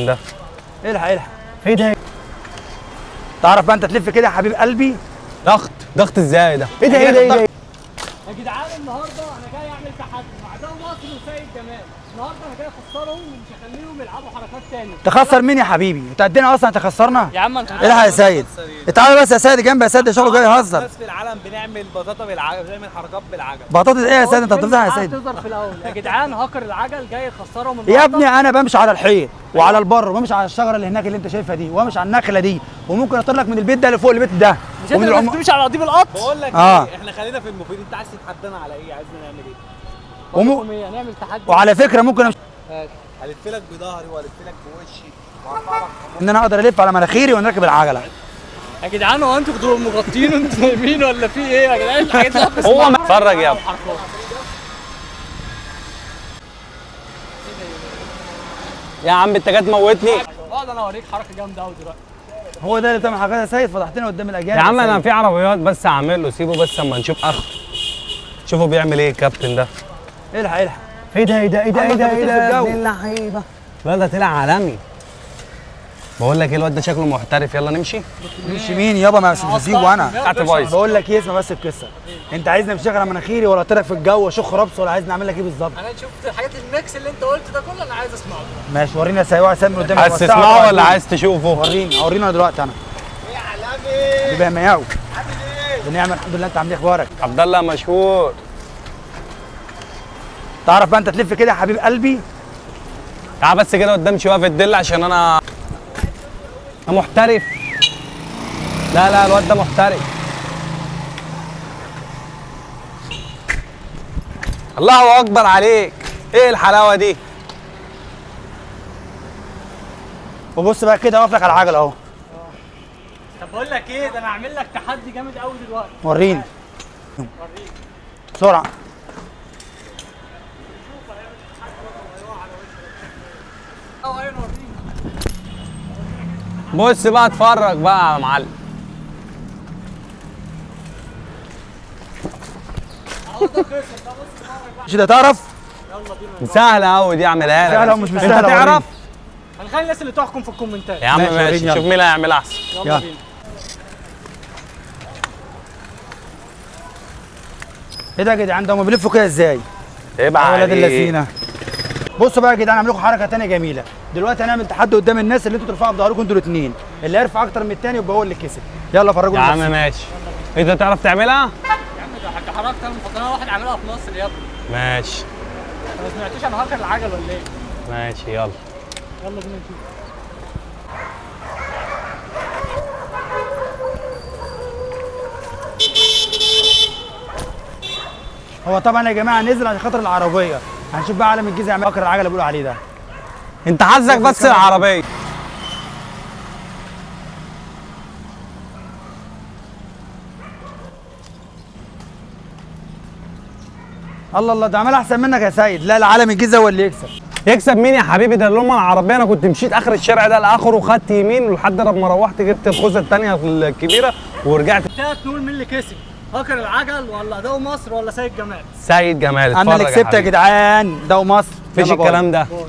ده الحق الحق. ايه ده؟ تعرف بقى انت تلف كده يا حبيب قلبي. ضغط ازاي ده؟ ايه ده ايه ده ايه ده؟ يا جدعان النهارده انا جاي اعمل تحدي مع ده مصر وسيد جمال. النهارده انا جاي اخسرهم ومش هخليهم يلعبوا حركات تاني. تخسر مين يا حبيبي؟ انت قدنا اصلا تخسرنا؟ يا عم انت الحق يا سيد. تعالى بس يا سيد جنبي يا سيد، ده شغله جاي يهزر. بس في العالم بنعمل بطاطا بالعجل، بنعمل حركات بالعجل. بطاطس ايه يا سيد؟ انت بتمزح يا سيد؟ تظهر في الاول يا جدعان. هاكر العجل جاي يخسرهم يا ابني انا بمشي على الحيط وعلى البر وبمشي على الشجره اللي هناك اللي انت شايفها دي وبمشي على النخله دي وممكن اطير لك من البيت ده لفوق البيت ده. مش انت اللي بتمشي على قضيب القط؟ بقول لك آه. ايه، احنا خلينا في المفيد. انت عايز تتحدانا على ايه؟ عايزنا نعمل ايه؟ نعمل تحدي. وعلى فكره ممكن امشي هلف لك بظهري والف لك بوشي ان انا اقدر الف على مناخيري وانا راكب العجله. يا جدعان هو انتوا بتبقوا مغطين وانتوا نايمين ولا في ايه يا جدعان؟ الحاجات دي هو اتفرج يا ابني. يا عم انت جاي تموتني. اقعد انا اوريك حركه جامده قوي دلوقتي. هو ده اللي بتعمل حاجات يا سيد؟ فضحتنا قدام الاجانب يا عم انا سيد. في عربيات بس هعمل له، سيبه بس اما نشوف اخره. شوفوا بيعمل ايه الكابتن ده. الحق الحق. ايه ده ايه ده ايه ده ايه ده ايه ده الجو. ابن اللعيبه. لا ده طلع عالمي. بقول لك ايه، الواد ده شكله محترف، يلا نمشي. مش مين يابا؟ ما مش هسيبه انا. بتاعتي بايظه. بقول لك ايه، اسمع بس القصه. انت عايزني امشي على مناخيري ولا اطيرك في الجو واشخ ربص ولا عايزني اعمل لك ايه بالظبط؟ انا شفت الحاجات الميكس اللي انت قلت ده كله انا عايز اسمعه. ماشي ورينا يا سيد، اوعى سامي قدامي. عايز تسمعه ولا عايز تشوفه؟ ورينا دلوقتي انا. يا علامي حبيبي يا مياو. عامل ايه؟ بنعمل الحمد لله. انت عامل ايه اخبارك؟ عبد الله مشهور. تعرف بقى انت تلف كده يا حبيب قلبي. تعال بس كده قدام شويه في الدل عشان انا محترف. لا الواد ده محترف. الله اكبر عليك، ايه الحلاوه دي؟ وبص بقى كده واقف لك على العجله اهو. طب بقول لك ايه، ده انا هعمل لك تحدي جامد قوي دلوقتي. وريني بسرعه. ايوه وريني. بص بقى اتفرج بقى يا معلم. مش ده تعرف؟ سهله قوي دي، اعملها لك. سهلة ومش انت سهلة، تعرف؟ هنخلي الناس اللي تحكم في الكومنتات. يا عم ماشي، وريني ماشي، يلا. شوف مين اللي هيعملها احسن. يلا يلا. بينا. ايه ده يا جدعان؟ ده هم بيلفوا كده ازاي؟ يبقى يا ولاد عليك. اللذينه. بصوا بقى يا جدعان، هعمل لكم حركه ثانيه جميله. دلوقتي هنعمل تحدي قدام الناس اللي انتوا ترفعوا بظهركم انتوا الاثنين، اللي هيرفع اكتر من الثاني يبقى هو اللي كسب. يلا فرجوا يا عم لنفسكم. ماشي. انت تعرف تعملها؟ يا عم ده حاجه حركه انا مفضلها واحد عاملها في مصر يا ابني. ماشي انت ما سمعتوش انا هاكر العجل ولا ايه؟ ماشي يلا. يلا بينا نشوف. هو طبعا يا جماعه نزل عشان خاطر العربيه. هنشوف بقى عالم الجيزه يعمل اكتر العجله اللي بيقولوا عليه ده. انت حظك بس العربيه. الله الله، ده عملها احسن منك يا سيد. لا العالم الجيزه هو اللي يكسب. يكسب مين يا حبيبي؟ ده اللي هم العربيه. انا كنت مشيت اخر الشارع ده لاخره وخدت يمين لحد لما روحت جبت الخوذه الثانيه الكبيره ورجعت. تلات نقول مين اللي كسب؟ هاكر العجل ولا ده مصر ولا سيد جمال؟ سيد جمال. انا اللي اتفرج كسبت يا حبيبي. جدعان، ده ومصر. مفيش يلا باي. الكلام ده. باي.